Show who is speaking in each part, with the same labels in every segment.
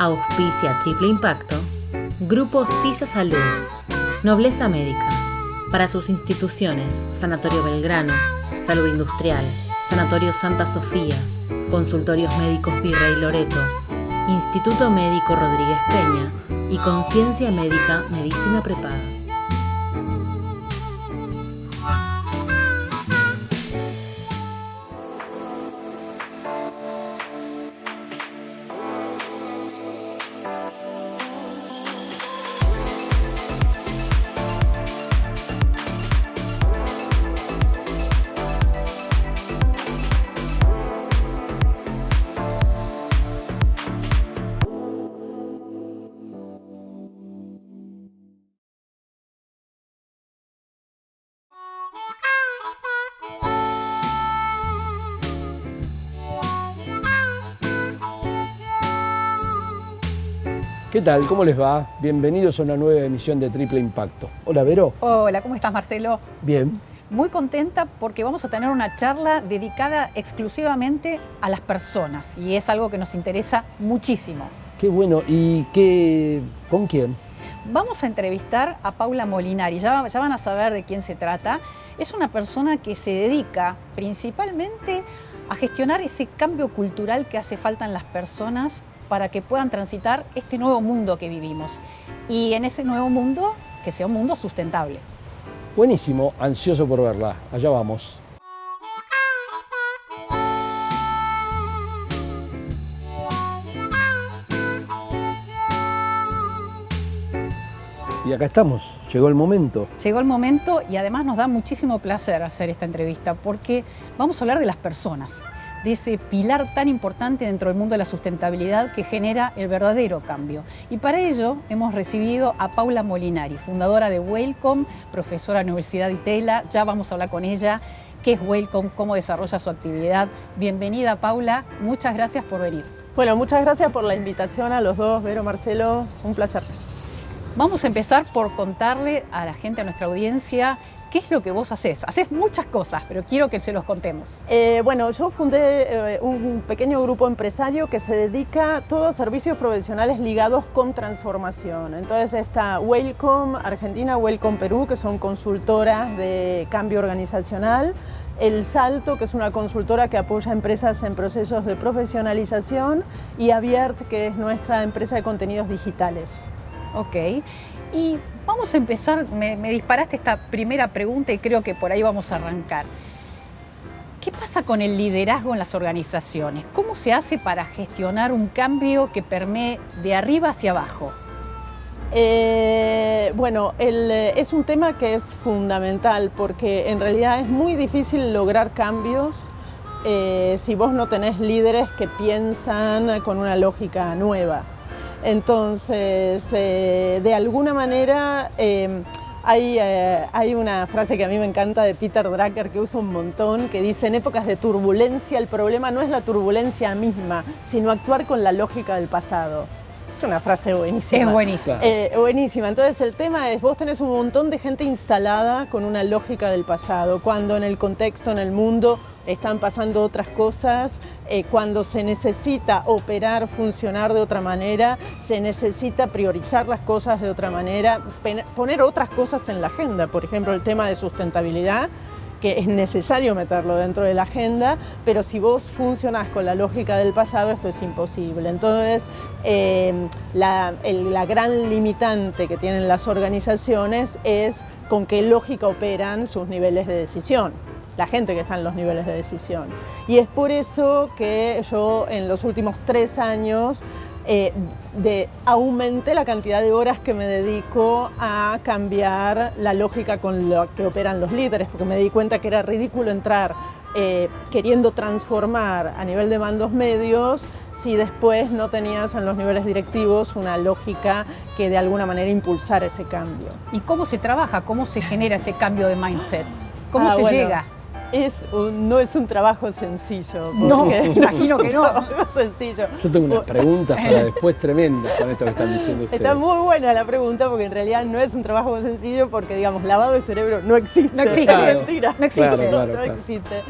Speaker 1: Auspicia Triple Impacto, Grupo CISA Salud, Nobleza Médica, para sus instituciones, Sanatorio Belgrano, Salud Industrial, Sanatorio Santa Sofía, Consultorios Médicos Virrey Loreto, Instituto Médico Rodríguez Peña y Conciencia Médica Medicina Prepaga.
Speaker 2: ¿Qué tal? ¿Cómo les va? Bienvenidos a una nueva emisión de Triple Impacto. Hola, Vero.
Speaker 3: Hola, ¿cómo estás, Marcelo?
Speaker 2: Bien.
Speaker 3: Muy contenta porque vamos a tener una charla dedicada exclusivamente a las personas y es algo que nos interesa muchísimo.
Speaker 2: Qué bueno. ¿Y con quién?
Speaker 3: Vamos a entrevistar a Paula Molinari, ya van a saber de quién se trata. Es una persona que se dedica principalmente a gestionar ese cambio cultural que hace falta en las personas para que puedan transitar este nuevo mundo que vivimos. Y en ese nuevo mundo, que sea un mundo sustentable.
Speaker 2: Buenísimo, ansioso por verla. Allá vamos. Y acá estamos, llegó el momento.
Speaker 3: Llegó el momento y además nos da muchísimo placer hacer esta entrevista porque vamos a hablar de las personas, de ese pilar tan importante dentro del mundo de la sustentabilidad que genera el verdadero cambio. Y para ello hemos recibido a Paula Molinari, fundadora de Welcome, profesora de la Universidad de Itela. Ya vamos a hablar con ella, qué es Welcome, cómo desarrolla su actividad. Bienvenida, Paula, muchas gracias por venir.
Speaker 4: Bueno, muchas gracias por la invitación a los dos, Vero, Marcelo, un placer.
Speaker 3: Vamos a empezar por contarle a la gente, a nuestra audiencia, ¿qué es lo que vos hacés? Hacés muchas cosas, pero quiero que se los contemos.
Speaker 4: Bueno, yo fundé un pequeño grupo empresario que se dedica todo a servicios profesionales ligados con transformación. Entonces está Welcome Argentina, Welcome Perú, que son consultoras de cambio organizacional. El Salto, que es una consultora que apoya a empresas en procesos de profesionalización. Y Aviert, que es nuestra empresa de contenidos digitales.
Speaker 3: Ok. Y vamos a empezar, me disparaste esta primera pregunta y creo que por ahí vamos a arrancar. ¿Qué pasa con el liderazgo en las organizaciones? ¿Cómo se hace para gestionar un cambio que permee de arriba hacia abajo?
Speaker 4: Bueno, es un tema que es fundamental porque en realidad es muy difícil lograr cambios si vos no tenés líderes que piensan con una lógica nueva. Entonces, de alguna manera, hay una frase que a mí me encanta de Peter Drucker que usa un montón, que dice: en épocas de turbulencia el problema no es la turbulencia misma, sino actuar con la lógica del pasado. Es una frase buenísima.
Speaker 3: Es buenísima.
Speaker 4: Buenísima. Entonces el tema es, vos tenés un montón de gente instalada con una lógica del pasado, cuando en el contexto, en el mundo, están pasando otras cosas. Cuando se necesita operar, funcionar de otra manera, se necesita priorizar las cosas de otra manera, poner otras cosas en la agenda. Por ejemplo, el tema de sustentabilidad, que es necesario meterlo dentro de la agenda, pero si vos funcionás con la lógica del pasado, esto es imposible. Entonces, la gran limitante que tienen las organizaciones es con qué lógica operan sus niveles de decisión, la gente que está en los niveles de decisión. Y es por eso que yo en los últimos 3 años aumenté la cantidad de horas que me dedico a cambiar la lógica con la que operan los líderes, porque me di cuenta que era ridículo entrar queriendo transformar a nivel de mandos medios si después no tenías en los niveles directivos una lógica que de alguna manera impulsara ese cambio.
Speaker 3: ¿Y cómo se trabaja? ¿Cómo se genera ese cambio de mindset? ¿Cómo se llega?
Speaker 4: No es un trabajo sencillo.
Speaker 3: No, imagino que no.
Speaker 4: Es un trabajo sencillo.
Speaker 2: Yo tengo unas preguntas para después tremendas con esto que están diciendo ustedes.
Speaker 4: Está muy buena la pregunta porque en realidad no es un trabajo sencillo porque, digamos, lavado de cerebro no existe.
Speaker 3: No existe.
Speaker 2: Claro.
Speaker 4: Es mentira.
Speaker 3: No existe.
Speaker 2: Claro.
Speaker 4: No existe.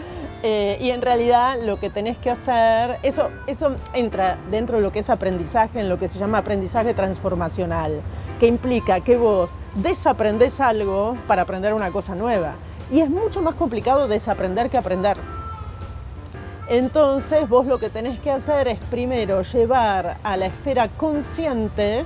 Speaker 4: Y en realidad lo que tenés que hacer, eso entra dentro de lo que es aprendizaje, en lo que se llama aprendizaje transformacional, que implica que vos desaprendés algo para aprender una cosa nueva. Y es mucho más complicado desaprender que aprender. Entonces vos lo que tenés que hacer es primero llevar a la esfera consciente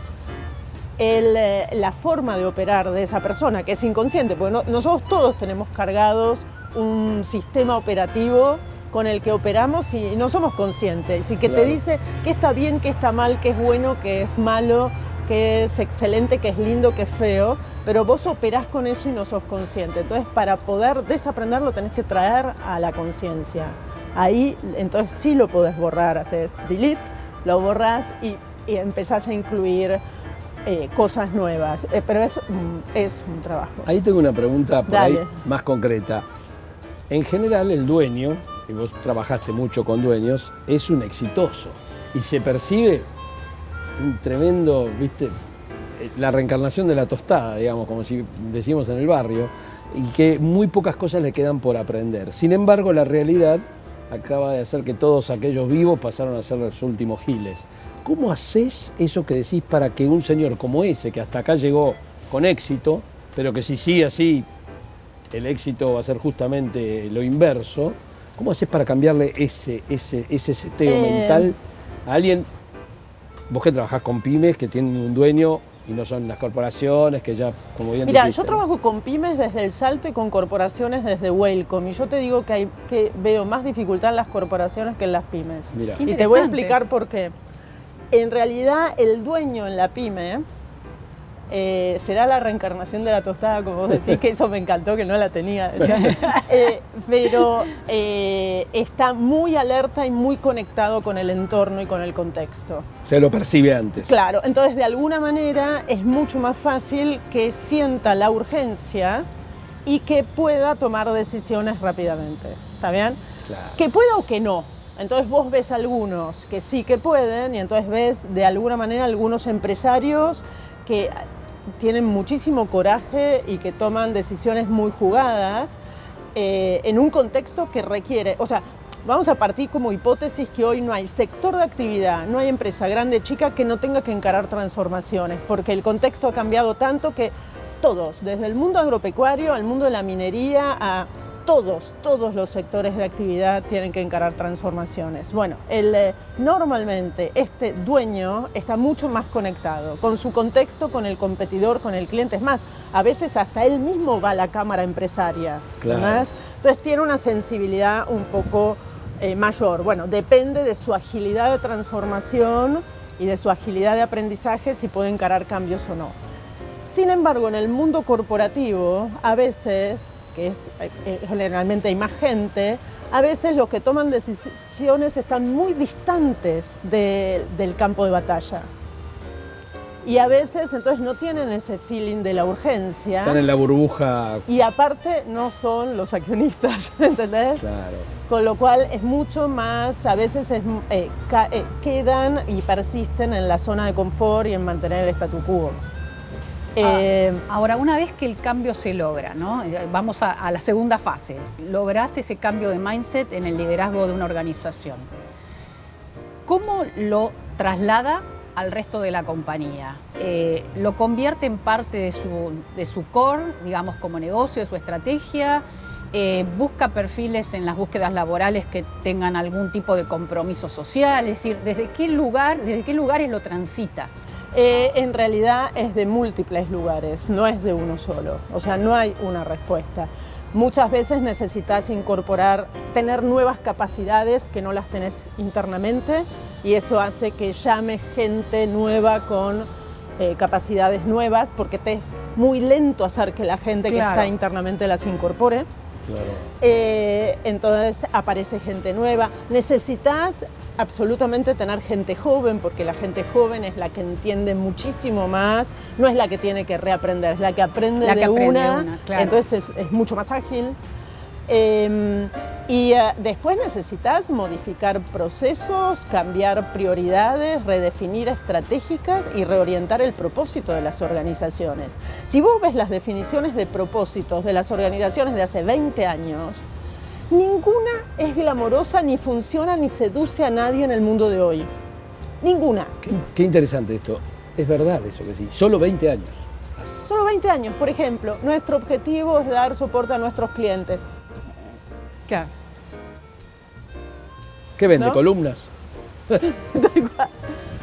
Speaker 4: la forma de operar de esa persona, que es inconsciente, porque nosotros todos tenemos cargados un sistema operativo con el que operamos y no somos conscientes, y que te dice qué está bien, qué está mal, qué es bueno, qué es malo, qué es excelente, qué es lindo, qué es feo, pero vos operás con eso y no sos consciente. Entonces, para poder desaprenderlo tenés que traer a la conciencia. Ahí, entonces sí lo podés borrar, haces delete, lo borrás y empezás a incluir cosas nuevas, pero es un trabajo.
Speaker 2: Ahí tengo una pregunta por
Speaker 4: Dale.
Speaker 2: ahí más concreta. En general, el dueño, y vos trabajaste mucho con dueños, es un exitoso y se percibe un tremendo, ¿viste? La reencarnación de la tostada, digamos, como si decimos en el barrio, y que muy pocas cosas le quedan por aprender. Sin embargo, la realidad acaba de hacer que todos aquellos vivos pasaron a ser los últimos giles. ¿Cómo haces eso que decís para que un señor como ese, que hasta acá llegó con éxito, pero que si sigue así, el éxito va a ser justamente lo inverso, ¿cómo haces para cambiarle ese seteo mental a alguien? Vos que trabajás con pymes que tienen un dueño y no son las corporaciones que ya, como bien
Speaker 4: Mira,
Speaker 2: dijiste,
Speaker 4: yo trabajo con pymes desde El Salto y con corporaciones desde Wellcome, y yo te digo que veo más dificultad en las corporaciones que en las pymes.
Speaker 2: Mirá.
Speaker 3: Qué
Speaker 4: Y te voy a
Speaker 3: interesante.
Speaker 4: explicar por qué. En realidad, el dueño en la pyme será la reencarnación de la tostada, como vos decís, que eso me encantó, que no la tenía. Pero está muy alerta y muy conectado con el entorno y con el contexto.
Speaker 2: se lo percibe antes.
Speaker 4: Claro, entonces de alguna manera es mucho más fácil que sienta la urgencia y que pueda tomar decisiones rápidamente. ¿Está bien?
Speaker 2: Claro.
Speaker 4: Que pueda o que no. Entonces vos ves algunos que sí que pueden, y entonces ves de alguna manera algunos empresarios que tienen muchísimo coraje y que toman decisiones muy jugadas en un contexto que requiere, o sea, vamos a partir como hipótesis que hoy no hay sector de actividad, no hay empresa grande, chica, que no tenga que encarar transformaciones, porque el contexto ha cambiado tanto que todos, desde el mundo agropecuario al mundo de la minería, a todos los sectores de actividad tienen que encarar transformaciones. Bueno, normalmente este dueño está mucho más conectado con su contexto, con el competidor, con el cliente. Es más, a veces hasta él mismo va a la cámara empresaria.
Speaker 2: Claro.
Speaker 4: ¿Verdad? Entonces tiene una sensibilidad un poco mayor. Bueno, depende de su agilidad de transformación y de su agilidad de aprendizaje si puede encarar cambios o no. Sin embargo, en el mundo corporativo, a veces, que generalmente hay más gente, a veces los que toman decisiones están muy distantes del campo de batalla. Y a veces entonces no tienen ese feeling de la urgencia.
Speaker 2: Están en la burbuja.
Speaker 4: Y aparte no son los accionistas, ¿entendés?
Speaker 2: Claro.
Speaker 4: Con lo cual es mucho más, a veces quedan y persisten en la zona de confort y en mantener el statu quo.
Speaker 3: Ahora, una vez que el cambio se logra, ¿no? Vamos a la segunda fase. Lográs ese cambio de mindset en el liderazgo de una organización. ¿Cómo lo traslada al resto de la compañía? ¿Lo convierte en parte de su core, digamos, como negocio, de su estrategia? ¿Busca perfiles en las búsquedas laborales que tengan algún tipo de compromiso social? Es decir, ¿desde qué lugares lo transita?
Speaker 4: En realidad es de múltiples lugares, no es de uno solo, o sea, no hay una respuesta. Muchas veces necesitas tener nuevas capacidades que no las tenés internamente, y eso hace que llame gente nueva con capacidades nuevas, porque te es muy lento hacer que la gente que está internamente las incorpore.
Speaker 2: Claro.
Speaker 4: Entonces aparece gente nueva. Necesitas absolutamente tener gente joven, porque la gente joven es la que entiende muchísimo más, no es la que tiene que reaprender, es la que aprende de una,
Speaker 3: claro.
Speaker 4: Entonces es mucho más ágil. Después necesitas modificar procesos, cambiar prioridades, redefinir estratégicas y reorientar el propósito de las organizaciones. Si vos ves las definiciones de propósitos de las organizaciones de hace 20 años, ninguna es glamorosa, ni funciona, ni seduce a nadie en el mundo de hoy. Ninguna.
Speaker 2: Qué interesante esto. Es verdad eso que sí. Solo 20 años.
Speaker 4: Solo 20 años, por ejemplo, nuestro objetivo es dar soporte a nuestros clientes.
Speaker 3: Claro.
Speaker 2: ¿Qué vende?
Speaker 4: ¿No?
Speaker 2: ¿Columnas?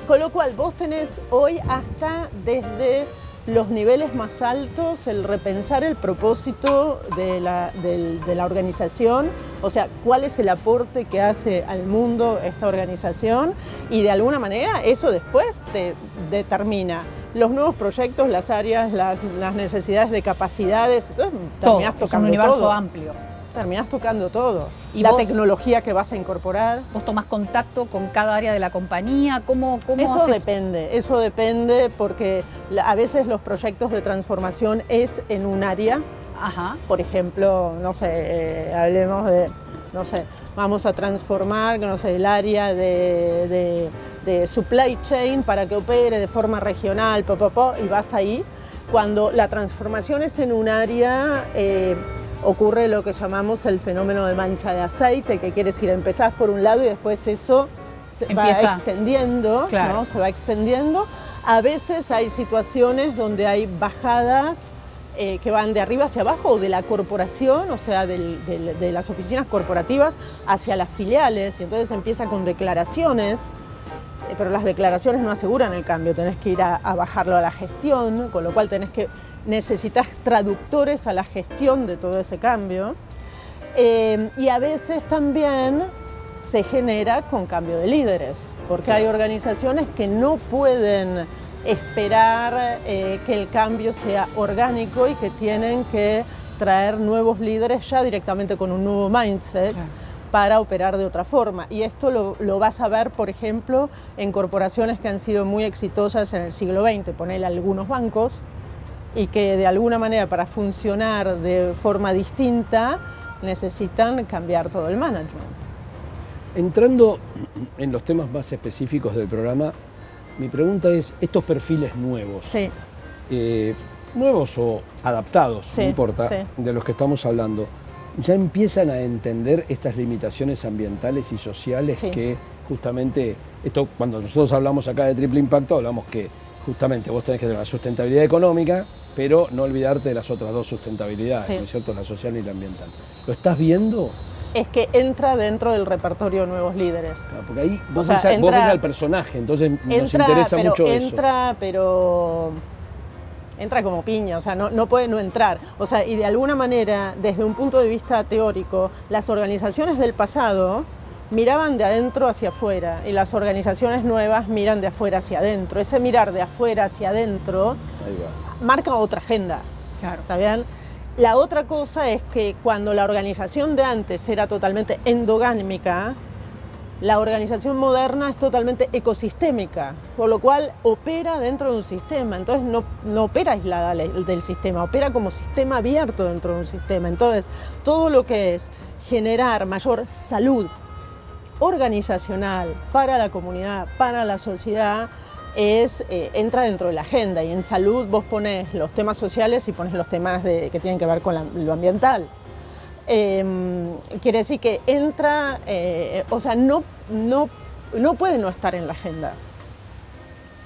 Speaker 4: Con lo cual vos tenés hoy hasta desde los niveles más altos el repensar el propósito de la organización, o sea, cuál es el aporte que hace al mundo esta organización, y de alguna manera eso después te determina los nuevos proyectos, las áreas, las necesidades de capacidades. Entonces, terminás
Speaker 3: Todo, es un
Speaker 4: tocando
Speaker 3: universo
Speaker 4: todo.
Speaker 3: amplio.
Speaker 4: Terminás tocando todo.
Speaker 3: ¿Y
Speaker 4: la
Speaker 3: vos?
Speaker 4: tecnología que vas a incorporar.
Speaker 3: ¿Vos tomás contacto con cada área de la compañía? ¿Cómo
Speaker 4: Eso
Speaker 3: haces?
Speaker 4: eso depende porque a veces los proyectos de transformación es en un área.
Speaker 3: Ajá.
Speaker 4: Por ejemplo, no sé, hablemos de, no sé, vamos a transformar, no sé, el área de supply chain para que opere de forma regional, y vas ahí. Cuando la transformación es en un área, ocurre lo que llamamos el fenómeno de mancha de aceite, que quiere decir, empezás por un lado y después eso se va extendiendo,
Speaker 3: claro,
Speaker 4: ¿no? Se va extendiendo. A veces hay situaciones donde hay bajadas que van de arriba hacia abajo, o de la corporación, o sea, de las oficinas corporativas hacia las filiales, y entonces empieza con declaraciones, pero las declaraciones no aseguran el cambio, tenés que ir a bajarlo a la gestión, con lo cual necesitas traductores a la gestión de todo ese cambio, y a veces también se genera con cambio de líderes, porque hay organizaciones que no pueden esperar que el cambio sea orgánico y que tienen que traer nuevos líderes ya directamente con un nuevo mindset, claro, para operar de otra forma. Y esto lo vas a ver, por ejemplo, en corporaciones que han sido muy exitosas en el siglo XX, ponele algunos bancos, y que de alguna manera para funcionar de forma distinta necesitan cambiar todo el management.
Speaker 2: Entrando en los temas más específicos del programa, mi pregunta es, estos perfiles nuevos,
Speaker 4: sí,
Speaker 2: nuevos o adaptados,
Speaker 4: sí,
Speaker 2: no importa,
Speaker 4: sí,
Speaker 2: de los que estamos hablando, ¿ya empiezan a entender estas limitaciones ambientales y sociales, sí, que justamente, esto cuando nosotros hablamos acá de triple impacto, hablamos que justamente vos tenés que tener la sustentabilidad económica, pero no olvidarte de las otras dos sustentabilidades, sí, ¿no es cierto?, la social y la ambiental. ¿Lo estás viendo?
Speaker 4: Es que entra dentro del repertorio de nuevos líderes.
Speaker 2: Claro, porque ahí vos ves al personaje, entonces nos interesa mucho eso.
Speaker 4: Pero entra como piña, o sea, no puede no entrar. O sea, y de alguna manera, desde un punto de vista teórico, las organizaciones del pasado miraban de adentro hacia afuera y las organizaciones nuevas miran de afuera hacia adentro. Ese mirar de afuera hacia adentro marca otra agenda. Claro. ¿Está bien? La otra cosa es que cuando la organización de antes era totalmente endogámica, la organización moderna es totalmente ecosistémica, por lo cual opera dentro de un sistema, entonces no opera aislada del sistema, opera como sistema abierto dentro de un sistema. Entonces, todo lo que es generar mayor salud organizacional para la comunidad, para la sociedad, entra dentro de la agenda, y en salud vos pones los temas sociales y pones los temas que tienen que ver con lo ambiental. Quiere decir que entra, o sea, no puede no estar en la agenda.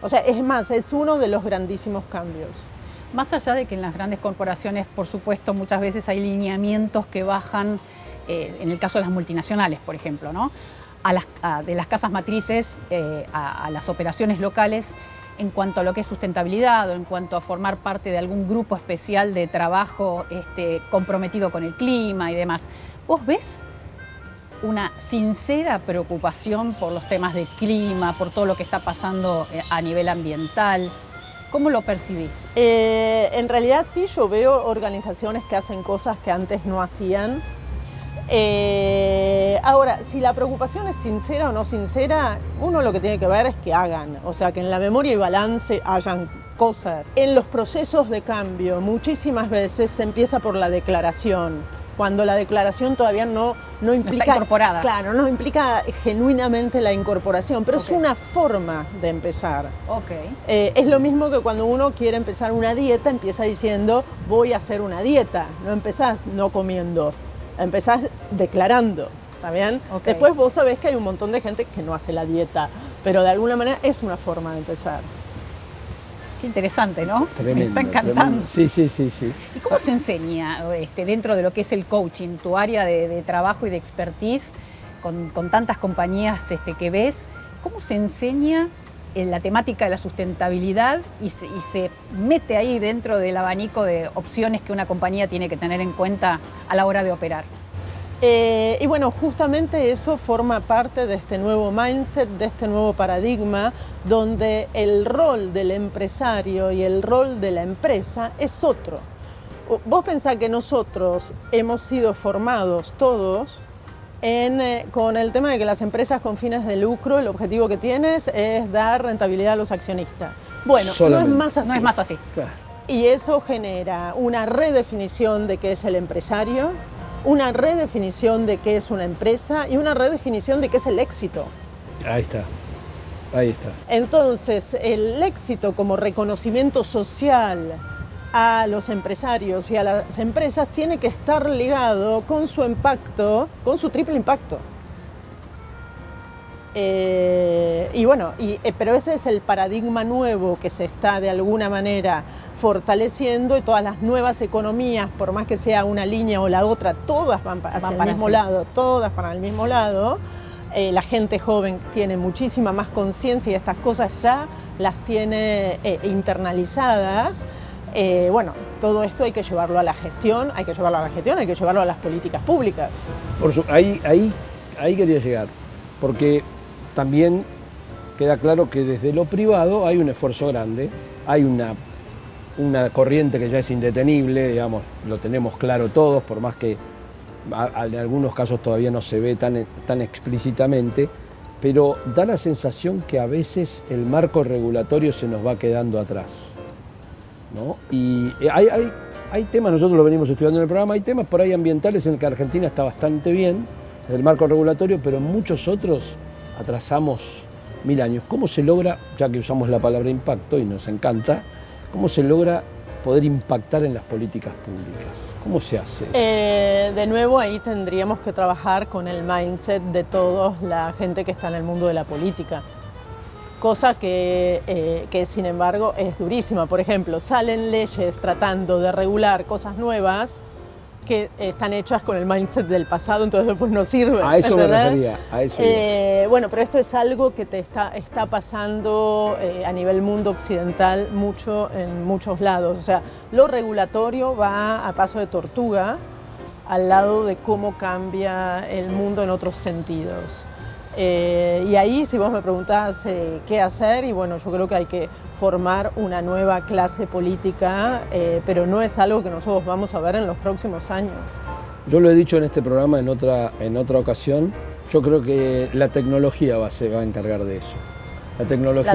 Speaker 4: O sea, es más, es uno de los grandísimos cambios.
Speaker 3: Más allá de que en las grandes corporaciones, por supuesto, muchas veces hay lineamientos que bajan, en el caso de las multinacionales, por ejemplo, ¿no?, de las casas matrices a las operaciones locales, en cuanto a lo que es sustentabilidad o en cuanto a formar parte de algún grupo especial de trabajo comprometido con el clima y demás. ¿Vos ves una sincera preocupación por los temas de clima, por todo lo que está pasando a nivel ambiental? ¿Cómo lo percibís?
Speaker 4: En realidad sí, yo veo organizaciones que hacen cosas que antes no hacían. Ahora, si la preocupación es sincera o no sincera, uno lo que tiene que ver es que hagan, o sea, que en la memoria y balance hayan cosas. En los procesos de cambio, muchísimas veces se empieza por la declaración, cuando la declaración todavía no implica...
Speaker 3: No está incorporada.
Speaker 4: Claro, no implica genuinamente la incorporación, pero es una forma de empezar. Es lo mismo que cuando uno quiere empezar una dieta, empieza diciendo, voy a hacer una dieta, no empezás no comiendo. Empezás declarando, ¿está bien?
Speaker 3: Okay.
Speaker 4: Después vos sabés que hay un montón de gente que no hace la dieta, pero de alguna manera es una forma de empezar.
Speaker 3: Qué interesante, ¿no?
Speaker 2: Tremendo,
Speaker 3: Me está encantando.
Speaker 2: tremendo. Sí.
Speaker 3: ¿Y cómo se enseña dentro de lo que es el coaching, tu área de trabajo y de expertise, con tantas compañías que ves? ¿Cómo se enseña la temática de la sustentabilidad y se mete ahí dentro del abanico de opciones que una compañía tiene que tener en cuenta a la hora de operar?
Speaker 4: Y bueno, justamente eso forma parte de este nuevo mindset, de este nuevo paradigma, donde el rol del empresario y el rol de la empresa es otro. Vos pensás que nosotros hemos sido formados todos con el tema de que las empresas con fines de lucro, el objetivo que tienes es dar rentabilidad a los accionistas. Bueno,
Speaker 2: solamente.
Speaker 4: no es más así.
Speaker 3: No es más así.
Speaker 2: Claro.
Speaker 4: Y eso genera una redefinición de qué es el empresario, una redefinición de qué es una empresa y una redefinición de qué es el éxito.
Speaker 2: Ahí está.
Speaker 4: Entonces, el éxito como reconocimiento social a los empresarios y a las empresas tiene que estar ligado con su impacto, con su triple impacto. Pero ese es el paradigma nuevo que se está de alguna manera fortaleciendo, y todas las nuevas economías, por más que sea una línea o la otra, todas van hacia el mismo lado, todas para el mismo lado. La gente joven tiene muchísima más conciencia y estas cosas ya las tiene internalizadas. Todo esto hay que llevarlo a la gestión, hay que llevarlo a las políticas públicas.
Speaker 2: Ahí quería llegar, porque también queda claro que desde lo privado hay un esfuerzo grande, hay una corriente que ya es indetenible, digamos, lo tenemos claro todos, por más que en algunos casos todavía no se ve tan explícitamente, pero da la sensación que a veces el marco regulatorio se nos va quedando atrás, ¿no? Y hay temas, nosotros lo venimos estudiando en el programa, hay temas por ahí ambientales en el que Argentina está bastante bien, el marco regulatorio, pero en muchos otros atrasamos 1000 años. ¿Cómo se logra, ya que usamos la palabra impacto y nos encanta, cómo se logra poder impactar en las políticas públicas? ¿Cómo se hace?
Speaker 4: De nuevo, ahí tendríamos que trabajar con el mindset de toda la gente que está en el mundo de la política. Cosa que sin embargo es durísima. Por ejemplo, salen leyes tratando de regular cosas nuevas que están hechas con el mindset del pasado, entonces después no sirven.
Speaker 2: A eso me refería, a eso.
Speaker 4: Pero esto es algo que está pasando a nivel mundo occidental mucho en muchos lados. O sea, lo regulatorio va a paso de tortuga al lado de cómo cambia el mundo en otros sentidos. Y ahí, si vos me preguntás qué hacer, y bueno, yo creo que hay que formar una nueva clase política, pero no es algo que nosotros vamos a ver en los próximos años.
Speaker 2: Yo lo he dicho en este programa en otra ocasión, yo creo que la tecnología se va a encargar de eso. La tecnología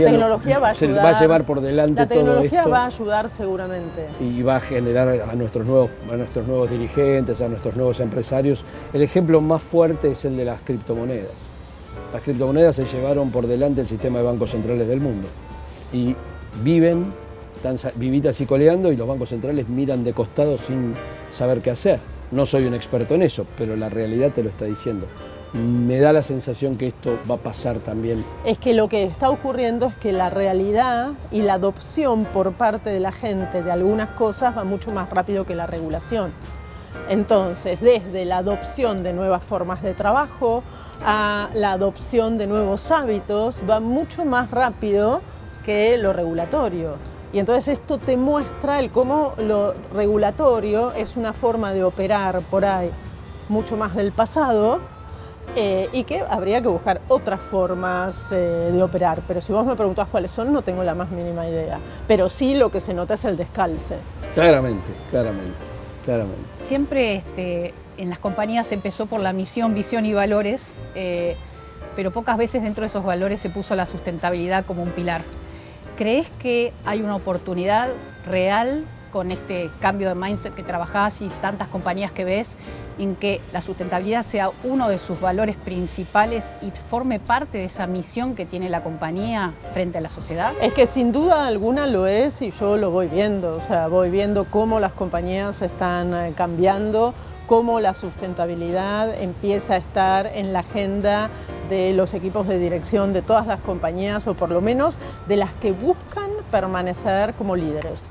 Speaker 4: va a ayudar,
Speaker 2: se va a llevar por delante todo esto.
Speaker 4: La tecnología va a ayudar seguramente.
Speaker 2: Y va a generar a nuestros nuevos dirigentes, a nuestros nuevos empresarios. El ejemplo más fuerte es el de las criptomonedas. Las criptomonedas se llevaron por delante el sistema de bancos centrales del mundo. Y están vivitas y coleando, y los bancos centrales miran de costado sin saber qué hacer. No soy un experto en eso, pero la realidad te lo está diciendo. Me da la sensación que esto va a pasar también.
Speaker 4: Es que lo que está ocurriendo es que la realidad y la adopción por parte de la gente de algunas cosas va mucho más rápido que la regulación. Entonces, desde la adopción de nuevas formas de trabajo a la adopción de nuevos hábitos, va mucho más rápido que lo regulatorio. Y entonces esto te muestra cómo lo regulatorio es una forma de operar por ahí mucho más del pasado, y que habría que buscar otras formas de operar. Pero si vos me preguntás cuáles son, no tengo la más mínima idea. Pero sí lo que se nota es el descalce.
Speaker 2: Claramente.
Speaker 3: Siempre en las compañías se empezó por la misión, visión y valores, pero pocas veces dentro de esos valores se puso la sustentabilidad como un pilar. ¿Crees que hay una oportunidad real con este cambio de mindset que trabajás y tantas compañías que ves, en que la sustentabilidad sea uno de sus valores principales y forme parte de esa misión que tiene la compañía frente a la sociedad?
Speaker 4: Es que sin duda alguna lo es, y yo lo voy viendo. O sea, voy viendo cómo las compañías están cambiando, cómo la sustentabilidad empieza a estar en la agenda de los equipos de dirección de todas las compañías, o por lo menos de las que buscan permanecer como líderes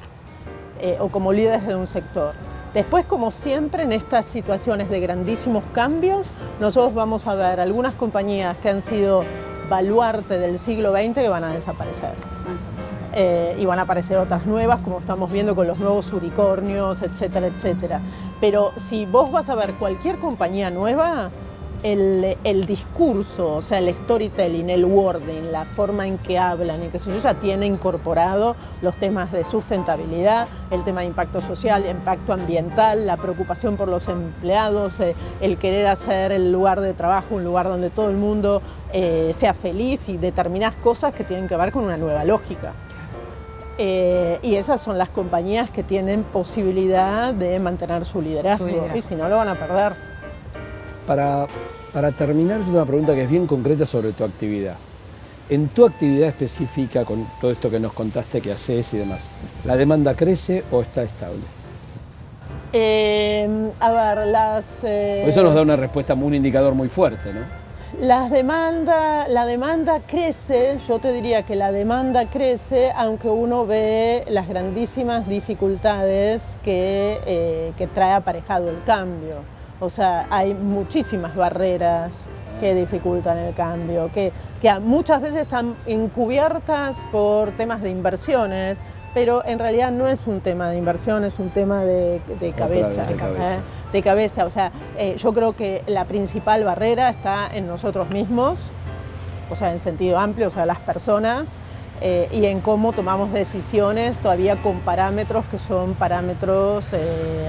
Speaker 4: o como líderes de un sector. Después, como siempre, en estas situaciones de grandísimos cambios, nosotros vamos a ver algunas compañías que han sido baluarte del siglo XX que van a desaparecer. Y van a aparecer otras nuevas, como estamos viendo con los nuevos unicornios, etcétera, etcétera. Pero si vos vas a ver cualquier compañía nueva, el discurso, o sea, el storytelling, el wording, la forma en que hablan y que eso ya tiene incorporado los temas de sustentabilidad, el tema de impacto social, impacto ambiental, la preocupación por los empleados, el querer hacer el lugar de trabajo un lugar donde todo el mundo sea feliz, y determinadas cosas que tienen que ver con una nueva lógica. Y esas son las compañías que tienen posibilidad de mantener su liderazgo, y si no lo van a perder.
Speaker 2: Para terminar, una pregunta que es bien concreta sobre tu actividad. En tu actividad específica, con todo esto que nos contaste que haces y demás, ¿la demanda crece o está estable?
Speaker 4: A ver,
Speaker 2: Eso nos da una respuesta, un indicador muy fuerte, ¿no?
Speaker 4: La demanda crece, yo te diría que la demanda crece, aunque uno ve las grandísimas dificultades que trae aparejado el cambio. O sea, hay muchísimas barreras que dificultan el cambio, que muchas veces están encubiertas por temas de inversiones, pero en realidad no es un tema de inversión, es un tema de cabeza. De cabeza. O sea, yo creo que la principal barrera está en nosotros mismos, o sea, en sentido amplio, o sea, las personas, y en cómo tomamos decisiones todavía con parámetros que son parámetros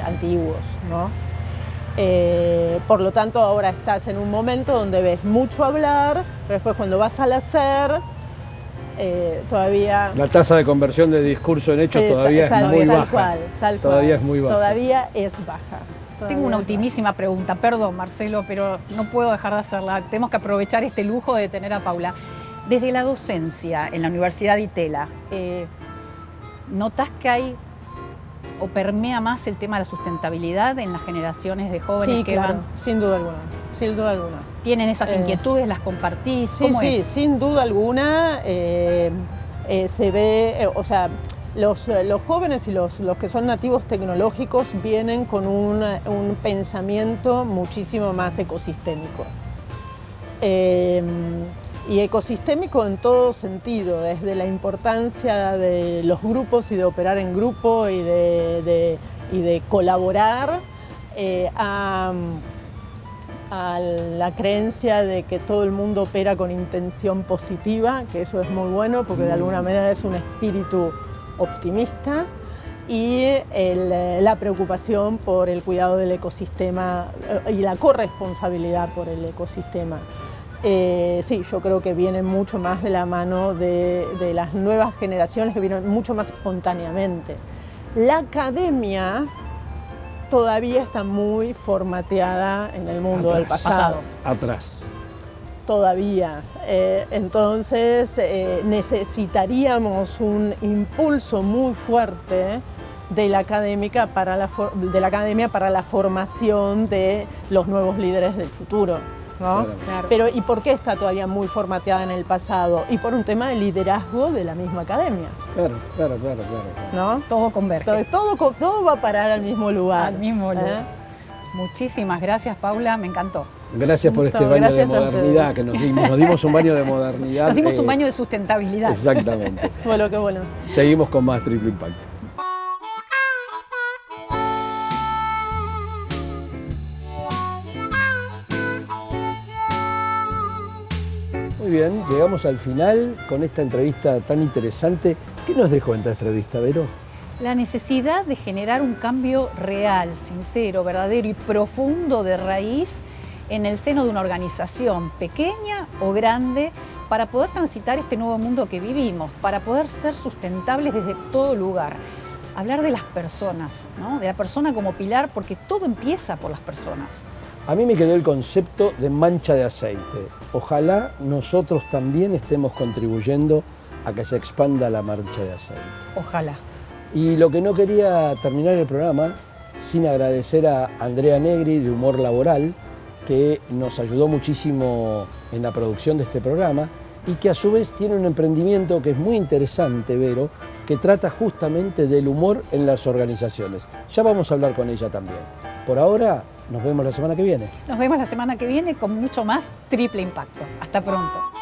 Speaker 4: antiguos, ¿no? Por lo tanto, ahora estás en un momento donde ves mucho hablar, pero después cuando vas al hacer, todavía...
Speaker 2: La tasa de conversión de discurso en hechos todavía es muy baja.
Speaker 4: Todavía
Speaker 2: es muy baja.
Speaker 4: Todavía es baja.
Speaker 3: Tengo una ultimísima pregunta, perdón Marcelo, pero no puedo dejar de hacerla. Tenemos que aprovechar este lujo de tener a Paula. Desde la docencia en la Universidad de Itela, ¿notás que hay o permea más el tema de la sustentabilidad en las generaciones de jóvenes
Speaker 4: sí,
Speaker 3: que
Speaker 4: claro,
Speaker 3: van?
Speaker 4: Sin duda alguna, sin duda alguna.
Speaker 3: ¿Tienen esas inquietudes? ¿Las compartís? ¿Cómo es?
Speaker 4: Sí, sin duda alguna se ve, o sea, los jóvenes y los que son nativos tecnológicos vienen con un pensamiento muchísimo más ecosistémico. Y ecosistémico en todo sentido, desde la importancia de los grupos y de operar en grupo y de colaborar, a la creencia de que todo el mundo opera con intención positiva, que eso es muy bueno porque de alguna manera es un espíritu optimista, y la preocupación por el cuidado del ecosistema y la corresponsabilidad por el ecosistema. Sí, yo creo que viene mucho más de la mano de las nuevas generaciones, que vienen mucho más espontáneamente. La academia todavía está muy formateada en el mundo del pasado.
Speaker 2: Atrás.
Speaker 4: Todavía. Entonces necesitaríamos un impulso muy fuerte de la academia para la formación de los nuevos líderes del futuro, ¿no?
Speaker 3: Claro.
Speaker 4: Pero ¿y por qué está todavía muy formateada en el pasado? Y por un tema de liderazgo de la misma academia.
Speaker 2: Claro.
Speaker 4: ¿No?
Speaker 3: Todo converge.
Speaker 4: Entonces, todo va a parar al mismo lugar.
Speaker 3: Al mismo lugar. Muchísimas gracias, Paula, me encantó.
Speaker 2: Gracias por este baño de modernidad que nos dimos. Nos dimos un baño de modernidad.
Speaker 3: Nos dimos un baño de sustentabilidad.
Speaker 2: Exactamente.
Speaker 4: Bueno, qué bueno.
Speaker 2: Seguimos con más Triple Impacto. Muy bien, llegamos al final con esta entrevista tan interesante. ¿Qué nos dejó esta entrevista, Vero?
Speaker 3: La necesidad de generar un cambio real, sincero, verdadero y profundo de raíz en el seno de una organización pequeña o grande para poder transitar este nuevo mundo que vivimos, para poder ser sustentables desde todo lugar. Hablar de las personas, ¿no? De la persona como pilar, porque todo empieza por las personas.
Speaker 2: A mí me quedó el concepto de mancha de aceite. Ojalá nosotros también estemos contribuyendo a que se expanda la mancha de aceite.
Speaker 3: Ojalá.
Speaker 2: Y lo que no quería terminar el programa sin agradecer a Andrea Negri de Humor Laboral, que nos ayudó muchísimo en la producción de este programa y que a su vez tiene un emprendimiento que es muy interesante, Vero, que trata justamente del humor en las organizaciones. Ya vamos a hablar con ella también. Por ahora, nos vemos la semana que viene.
Speaker 3: Nos vemos la semana que viene con mucho más Triple Impacto. Hasta pronto.